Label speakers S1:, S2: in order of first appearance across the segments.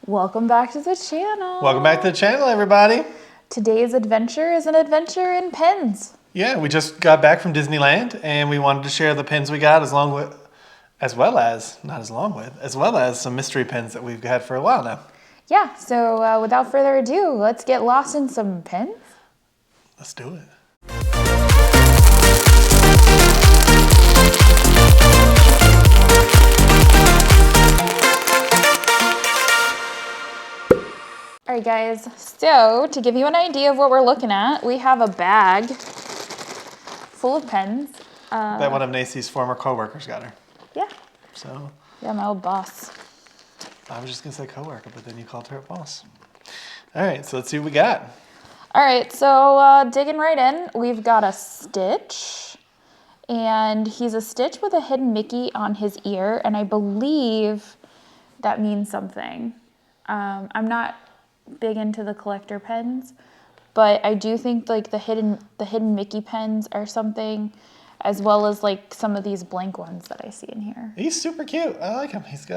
S1: Welcome back to the channel.
S2: Welcome back to the channel, everybody.
S1: Today's adventure is an adventure in pins.
S2: Yeah, we just got back from Disneyland, and we wanted to share the pins we got as well as some mystery pins that we've had for a while now.
S1: Yeah, so without further ado, let's get lost in some pins.
S2: Let's do it.
S1: All right, guys, so to give you an idea of what we're looking at, we have a bag full of pens.
S2: That one of Nacy's former co-workers got her.
S1: Yeah.
S2: So.
S1: Yeah, my old boss.
S2: I was just going to say co-worker, but then you called her a boss. All right, so let's see what we got.
S1: All right, so digging right in, we've got a Stitch. And he's a Stitch with a hidden Mickey on his ear, and I believe that means something. I'm not big into the collector pens, but I do think like the hidden Mickey pens are something, as well as like some of these blank ones that I see in here.
S2: He's super cute. I like him. He's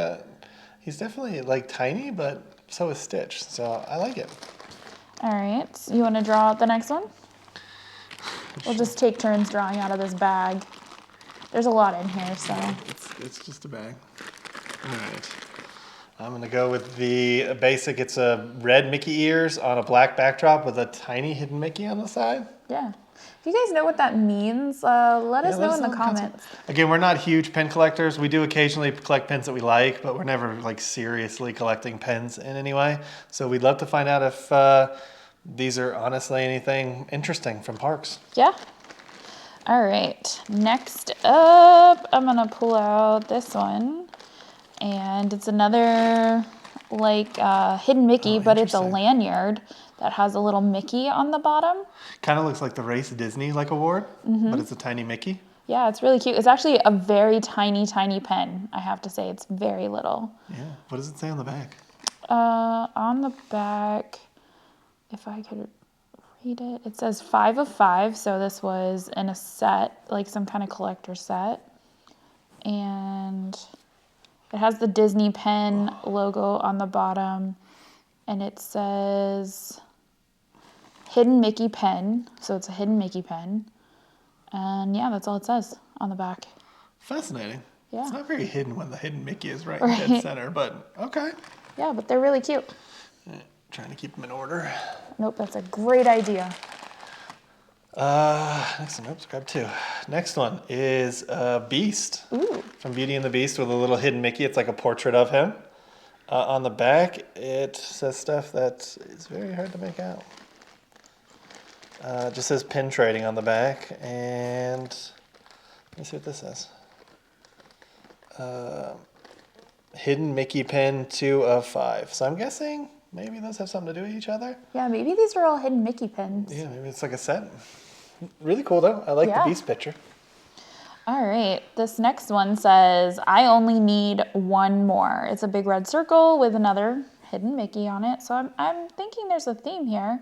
S2: definitely like tiny, but so is Stitch. So I like it.
S1: All right, so you want to draw out the next one? We'll just take turns drawing out of this bag. There's a lot in here, so.
S2: It's just a bag. All right. I'm going to go with the basic. It's a red Mickey ears on a black backdrop with a tiny hidden Mickey on the side.
S1: Yeah. If you guys know what that means, let us know in the comments.
S2: Again, we're not huge pen collectors. We do occasionally collect pens that we like, but we're never like seriously collecting pens in any way. So we'd love to find out if these are honestly anything interesting from parks.
S1: Yeah. All right. Next up, I'm going to pull out this one. And it's another like hidden Mickey, but it's a lanyard that has a little Mickey on the bottom.
S2: Kind of looks like the Race Disney like award, but it's a tiny Mickey.
S1: Yeah, it's really cute. It's actually a very tiny, tiny pen. I have to say, it's very little.
S2: Yeah. What does it say on the back?
S1: On the back, if I could read it, it says 5 of 5. So this was in a set, like some kind of collector set. And it has the Disney pen logo on the bottom, and it says Hidden Mickey pen. So it's a hidden Mickey pen. And yeah, that's all it says on the back.
S2: Fascinating.
S1: Yeah.
S2: It's not very hidden when the hidden Mickey is right in dead center, but okay.
S1: Yeah, but they're really cute.
S2: Trying to keep them in order.
S1: Nope, that's a great idea.
S2: Next one, oops, grab two. Next one is Beast.
S1: Ooh.
S2: From Beauty and the Beast with a little hidden Mickey. It's like a portrait of him. On the back, it says stuff that is very hard to make out. It just says pin trading on the back, and let me see what this says. Hidden Mickey pin 2 of 5. So I'm guessing maybe those have something to do with each other.
S1: Yeah, maybe these are all hidden Mickey pins.
S2: Yeah, maybe it's like a set. Really cool though. I like the Beast picture.
S1: All right, this next one says, I only need one more. It's a big red circle with another hidden Mickey on it. So I'm thinking there's a theme here.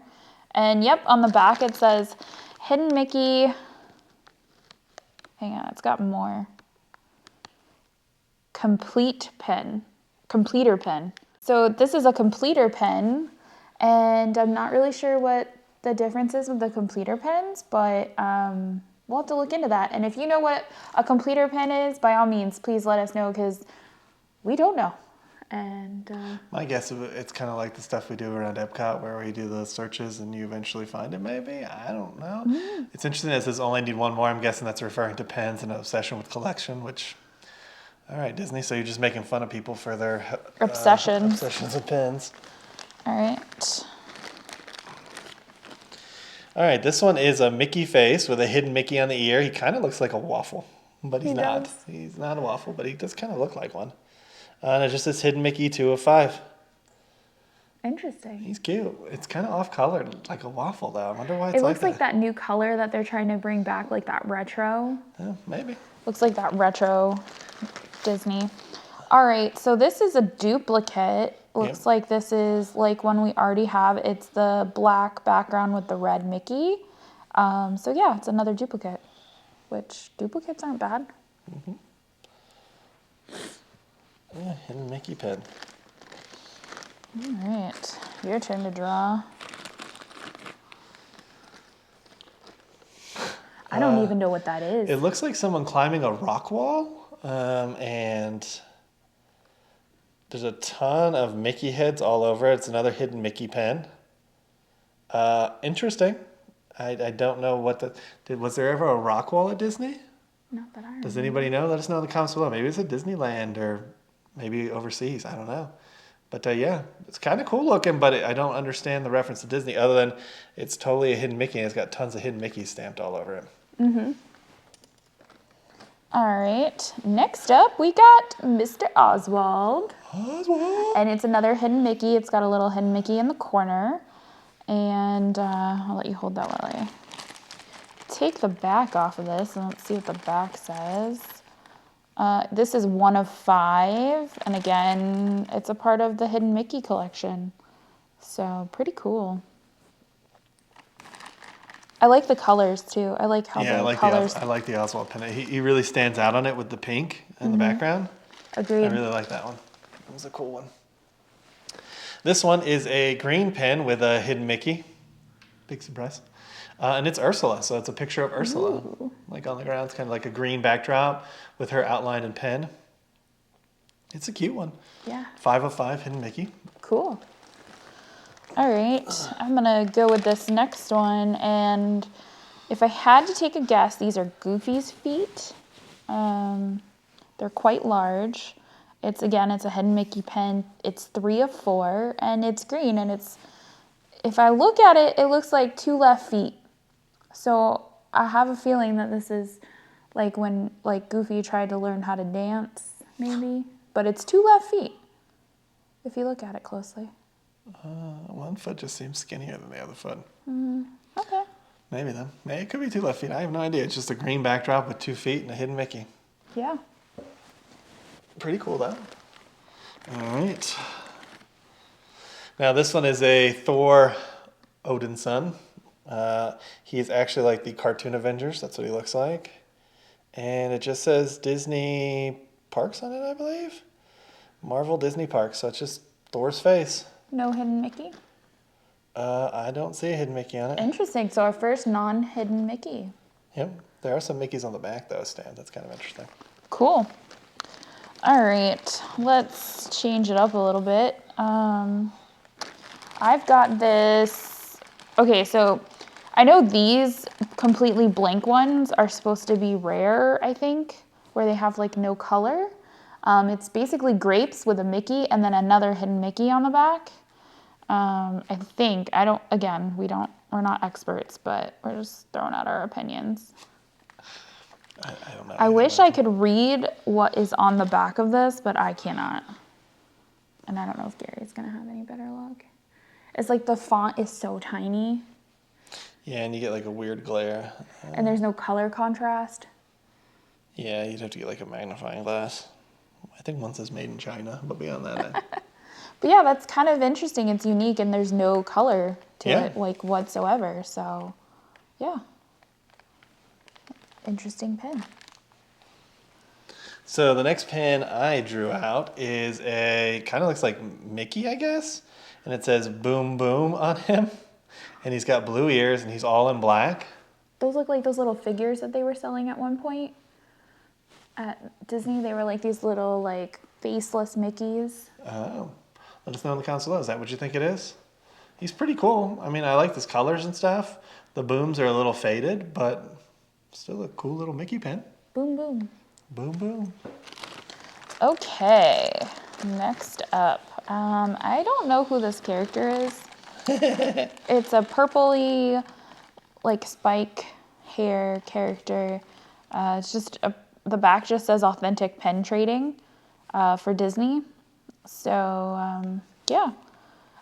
S1: And yep, on the back it says hidden Mickey. Hang on, it's got more. Completer pen. So this is a completer pen, and I'm not really sure what the difference is with the completer pens, but we'll have to look into that. And if you know what a completer pen is, by all means, please let us know, because we don't know. And
S2: my guess is it's kind of like the stuff we do around Epcot, where we do the searches and you eventually find it. Maybe, I don't know. It's interesting that it says only need one more. I'm guessing that's referring to pens and an obsession with collection. Which, all right, Disney. So you're just making fun of people for their obsessions with pens.
S1: All right.
S2: All right, this one is a Mickey face with a hidden Mickey on the ear. He kind of looks like a waffle, but he's not.
S1: Does.
S2: He's not a waffle, but he does kind of look like one. And it just says hidden Mickey 2 of 5.
S1: Interesting.
S2: He's cute. It's kind of off-colored, like a waffle, though. I wonder why it's
S1: like that. It looks like that new color that they're trying to bring back, like that retro.
S2: Yeah, maybe.
S1: Looks like that retro Disney. All right, so this is a duplicate. Looks like this is like one we already have. It's the black background with the red Mickey. So yeah, it's another duplicate, which duplicates aren't bad.
S2: Yeah, hidden Mickey pen.
S1: All right, your turn to draw. I don't even know what that is.
S2: It looks like someone climbing a rock wall, and there's a ton of Mickey heads all over. It's another hidden Mickey pen. Interesting. I don't know what was there ever a rock wall at Disney?
S1: Not that I remember.
S2: Does anybody know? Let us know in the comments below. Maybe it's at Disneyland or maybe overseas. I don't know. But yeah, it's kind of cool looking, but I don't understand the reference to Disney other than it's totally a hidden Mickey and it's got tons of hidden Mickeys stamped all over it.
S1: Mm-hmm. All right, next up we got Mr. Oswald.
S2: Oswald!
S1: And it's another hidden Mickey. It's got a little hidden Mickey in the corner. And I'll let you hold that while I take the back off of this and let's see what the back says. This is 1 of 5, and again, it's a part of the Hidden Mickey collection. So pretty cool. I like the colors too. I like how the colors.
S2: I like the Oswald pen. He really stands out on it with the pink in the background.
S1: Agreed.
S2: I really like that one. It was a cool one. This one is a green pen with a hidden Mickey. Big surprise. And it's Ursula, so it's a picture of Ursula.
S1: Ooh.
S2: Like on the ground, it's kind of like a green backdrop with her outlined in pen. It's a cute one.
S1: Yeah.
S2: 5 of 5 hidden Mickey.
S1: Cool. All right, I'm gonna go with this next one, and if I had to take a guess, these are Goofy's feet. They're quite large. It's a hidden Mickey pen. It's 3 of 4, and it's green, and if I look at it, it looks like 2 left feet. So I have a feeling that this is like when Goofy tried to learn how to dance, maybe. But it's 2 left feet, if you look at it closely.
S2: One foot just seems skinnier than the other foot.
S1: Okay.
S2: Maybe then. Maybe it could be 2 left feet. I have no idea. It's just a green backdrop with 2 feet and a hidden Mickey.
S1: Yeah.
S2: Pretty cool, though. All right. Now, this one is a Thor Odin's son. He is actually like the cartoon Avengers. That's what he looks like. And it just says Disney Parks on it, I believe. Marvel Disney Parks. So it's just Thor's face.
S1: No hidden Mickey?
S2: I don't see a hidden Mickey on it.
S1: Interesting. So our first non-hidden Mickey.
S2: Yep. There are some Mickeys on the back, though, Stan. That's kind of interesting.
S1: Cool. All right. Let's change it up a little bit. I've got this. Okay, so I know these completely blank ones are supposed to be rare, I think, where they have like no color. It's basically grapes with a Mickey and then another hidden Mickey on the back. I think, we're not experts, but we're just throwing out our opinions.
S2: I don't know.
S1: I wish I could read what is on the back of this, but I cannot. And I don't know if Gary's gonna have any better luck. It's like the font is so tiny.
S2: Yeah, and you get like a weird glare.
S1: And there's no color contrast.
S2: Yeah, you'd have to get like a magnifying glass. I think one says made in China, but beyond that,
S1: But yeah, that's kind of interesting. It's unique and there's no color to it, like whatsoever. So, yeah. Interesting pen.
S2: So the next pen I drew out is kind of looks like Mickey, I guess. And it says Boom Boom on him. And he's got blue ears and he's all in black.
S1: Those look like those little figures that they were selling at one point at Disney. They were like these little like faceless Mickeys.
S2: Oh. Let us know in the comments below. Is that what you think it is? He's pretty cool. I mean, I like his colors and stuff. The booms are a little faded, but still a cool little Mickey pen.
S1: Boom Boom.
S2: Boom Boom.
S1: Okay, next up. I don't know who this character is. It's a purpley, like spike hair character. It's just the back just says authentic pen trading for Disney. So yeah,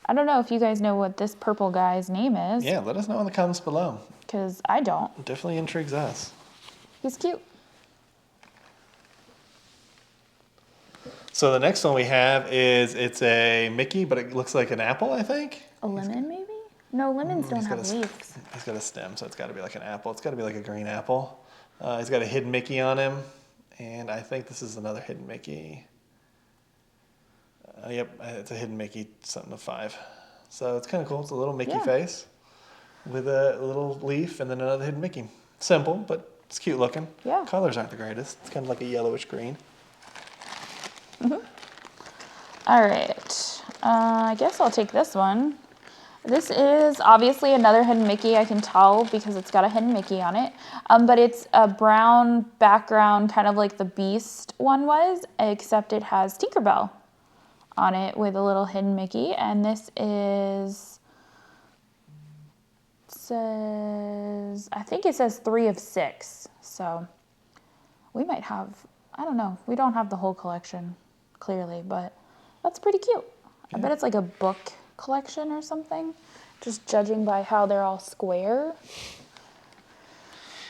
S1: I don't know if you guys know what this purple guy's name is.
S2: Yeah, let us know in the comments below.
S1: Because I don't.
S2: It definitely intrigues us.
S1: He's cute.
S2: So the next one we have it's a Mickey, but it looks like an apple, I think.
S1: A lemon, maybe? No, lemons don't have leaves.
S2: He's got a stem, so it's got to be like an apple. It's got to be like a green apple. He's got a hidden Mickey on him, and I think this is another hidden Mickey. Yep, it's a hidden Mickey, something of 5. So it's kind of cool. It's a little Mickey
S1: Yeah.
S2: face with a little leaf and then another hidden Mickey. Simple, but it's cute looking.
S1: Yeah.
S2: Colors aren't the greatest. It's kind of like a yellowish green.
S1: All right. I guess I'll take this one. This is obviously another hidden Mickey. I can tell because it's got a hidden Mickey on it. But it's a brown background, kind of like the Beast one was, except it has Tinkerbell on it with a little hidden Mickey. And this is, I think it says 3 of 6. So we might have, I don't know. We don't have the whole collection, clearly, but that's pretty cute. I bet it's like a book collection or something, just judging by how they're all square.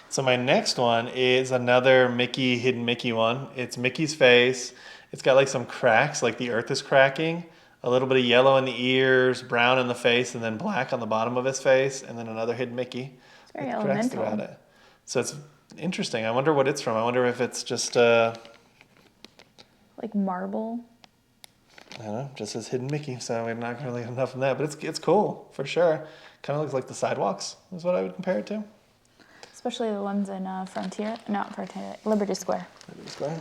S2: So my next one is another Mickey, hidden Mickey one. It's Mickey's face. It's got like some cracks, like the earth is cracking. A little bit of yellow in the ears, brown in the face, and then black on the bottom of his face, and then another hidden Mickey.
S1: It's very
S2: with cracks
S1: elemental.
S2: throughout it. So it's interesting. I wonder what it's from. I wonder if it's just,
S1: Like marble.
S2: I don't know, just says hidden Mickey, so we're not really enough from that. But it's cool, for sure. Kind of looks like the sidewalks, is what I would compare it to.
S1: Especially the ones in Liberty Square.
S2: Maybe it's great.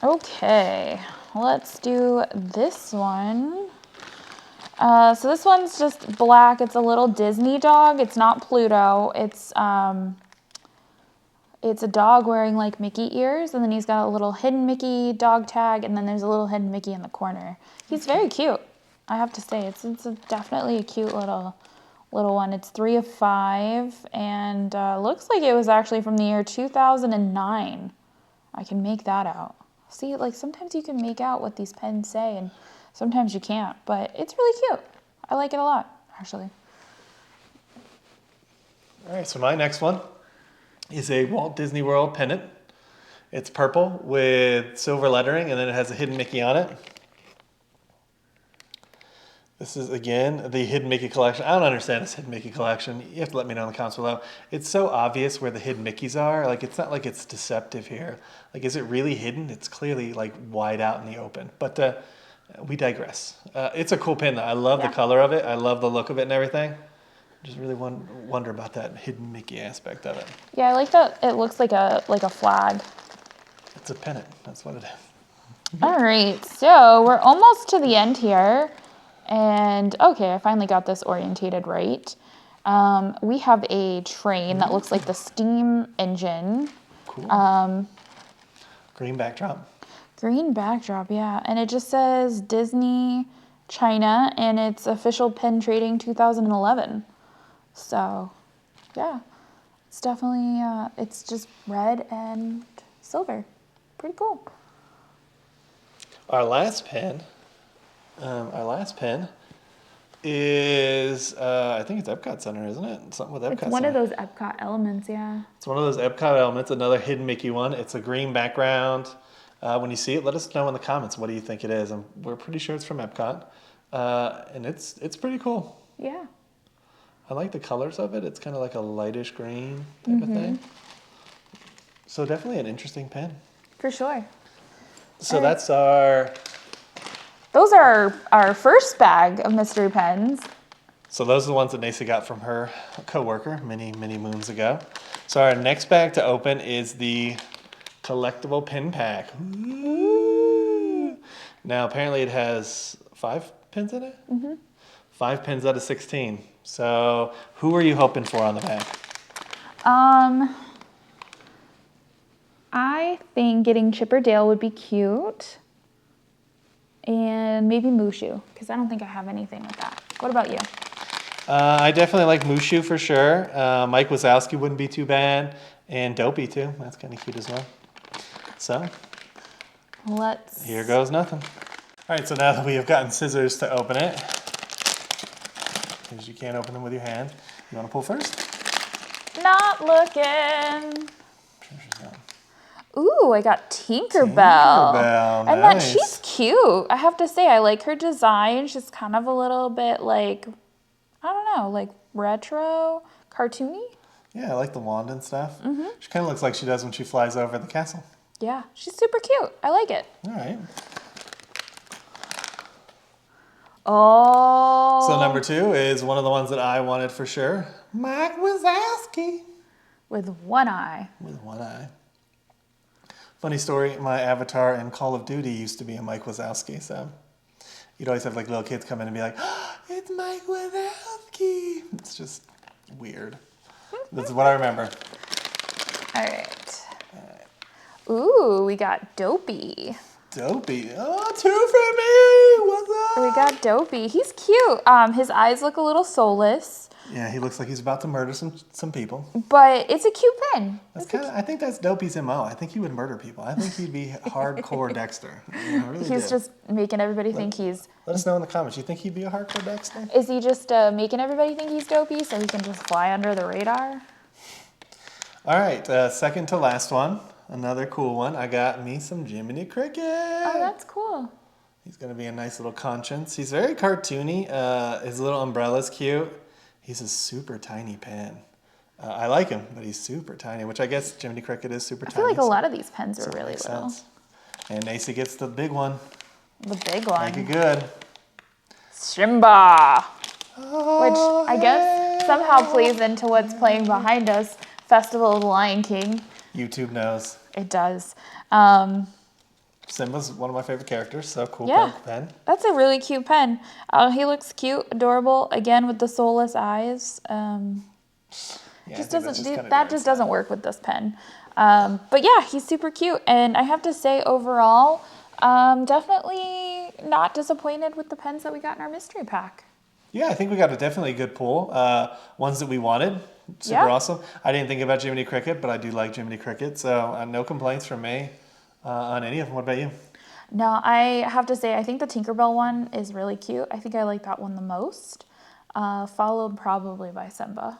S1: Okay, let's do this one. So this one's just black. It's a little Disney dog. It's not Pluto. It's a dog wearing like Mickey ears, and then he's got a little hidden Mickey dog tag, and then there's a little hidden Mickey in the corner. He's very cute, I have to say. It's definitely a cute little one. It's 3 of 5, and looks like it was actually from the year 2009. I can make that out. See, like sometimes you can make out what these pens say, and sometimes you can't, but it's really cute. I like it a lot, actually.
S2: All right, so my next one is a Walt Disney World pennant. It's purple with silver lettering, and then it has a hidden Mickey on it. This is, again, the hidden Mickey collection. I don't understand this hidden Mickey collection. You have to let me know in the comments below. It's so obvious where the hidden Mickeys are. Like, it's not like it's deceptive here. Like, is it really hidden? It's clearly, like, wide out in the open. But we digress. It's a cool pin, though. I love the color of it. I love the look of it and everything. Just really wonder about that hidden Mickey aspect of it.
S1: Yeah, I like that it looks like a flag.
S2: It's a pennant. That's what it is.
S1: All right, so we're almost to the end here. And okay, I finally got this orientated right. We have a train that looks like the steam engine.
S2: Cool. Green backdrop.
S1: Green backdrop, yeah. And it just says Disney China, and it's official pen trading 2011. So, yeah, it's definitely, it's just red and silver. Pretty cool.
S2: Our last pen is, I think it's Epcot Center, isn't it? Something with Epcot
S1: It's
S2: Center.
S1: one of those Epcot elements, yeah.
S2: It's one of those Epcot elements, another hidden Mickey one. It's a green background. When you see it, let us know in the comments what do you think it is. We're pretty sure it's from Epcot. And it's pretty cool.
S1: Yeah.
S2: I like the colors of it. It's kind of like a lightish green type of thing. So definitely an interesting pen.
S1: For sure.
S2: So that's our...
S1: Those are our first bag of mystery pens.
S2: So those are the ones that Nacy got from her coworker many, many moons ago. So our next bag to open is the Collectible Pin Pack. Ooh. Now apparently it has 5 pins in it? 5 pins out of 16. So who are you hoping for on the back?
S1: I think getting Chipper Dale would be cute. And maybe Mushu, because I don't think I have anything like that. What about you?
S2: I definitely like Mushu for sure. Mike Wazowski wouldn't be too bad. And Dopey too. That's kind of cute as well. So here goes nothing. All right, so now that we have gotten scissors to open it, because you can't open them with your hand, you want to pull first?
S1: Not looking. Ooh, I got Tinkerbell. And
S2: nice.
S1: she's cute. I have to say, I like her design. She's kind of a little bit like, I don't know, like retro, cartoony.
S2: Yeah, I like the wand and stuff. She kind of looks like she does when she flies over the castle.
S1: Yeah, she's super cute. I like it.
S2: All right.
S1: Oh.
S2: So number 2 is one of the ones that I wanted for sure. Mike Wazowski.
S1: With one eye.
S2: With one eye. Funny story, my avatar in Call of Duty used to be a Mike Wazowski, so you'd always have like little kids come in and be like, oh, it's Mike Wazowski. It's just weird. This is what I remember.
S1: All right. Ooh, we got Dopey.
S2: Dopey. Oh, 2 for me. What's up?
S1: We got Dopey. He's cute. His eyes look a little soulless.
S2: Yeah, he looks like he's about to murder some people.
S1: But it's a cute pen.
S2: I think that's Dopey's MO. I think he would murder people. I think he'd be hardcore Dexter. I really
S1: He's
S2: do.
S1: just making everybody think he's...
S2: Let us know in the comments. You think he'd be a hardcore Dexter?
S1: Is he just making everybody think he's Dopey so he can just fly under the radar?
S2: All right, second to last one. Another cool one. I got me some Jiminy Cricket.
S1: Oh, that's cool.
S2: He's going to be a nice little conscience. He's very cartoony. His little umbrella's cute. He's a super tiny pen. I like him, but he's super tiny, which I guess Jiminy Cricket is super tiny.
S1: I feel like a lot of these pens are really
S2: makes
S1: little.
S2: sense. And Nacy gets the big one.
S1: The big one.
S2: Make it good.
S1: Simba. Which I guess somehow plays into what's playing behind us. Festival of the Lion King.
S2: YouTube knows.
S1: It does.
S2: Simba's one of my favorite characters, so cool
S1: Yeah.
S2: pen.
S1: That's a really cute pen. He looks cute, adorable, again with the soulless eyes.
S2: Yeah,
S1: Just
S2: I think
S1: doesn't
S2: that's
S1: just doesn't work with this pen. But yeah, he's super cute, and I have to say overall, definitely not disappointed with the pens that we got in our mystery pack.
S2: Yeah, I think we got a definitely good pull. Ones that we wanted. Super awesome. I didn't think about Jiminy Cricket, but I do like Jiminy Cricket, so no complaints from me on any of them. What about you?
S1: No, I have to say, I think the Tinkerbell one is really cute. I think I like that one the most, followed probably by Simba.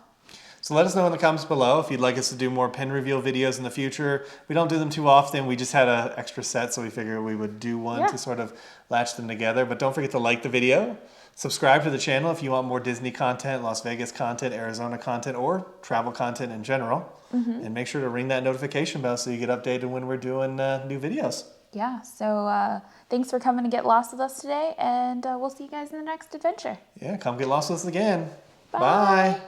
S2: So let us know in the comments below if you'd like us to do more pen reveal videos in the future. We don't do them too often. We just had an extra set, so we figured we would do one to sort of latch them together. But don't forget to like the video. Subscribe to the channel if you want more Disney content, Las Vegas content, Arizona content, or travel content in general. And make sure to ring that notification bell so you get updated when we're doing new videos.
S1: Yeah, so thanks for coming to get lost with us today, and we'll see you guys in the next adventure.
S2: Yeah, come get lost with us again.
S1: Bye.
S2: Bye.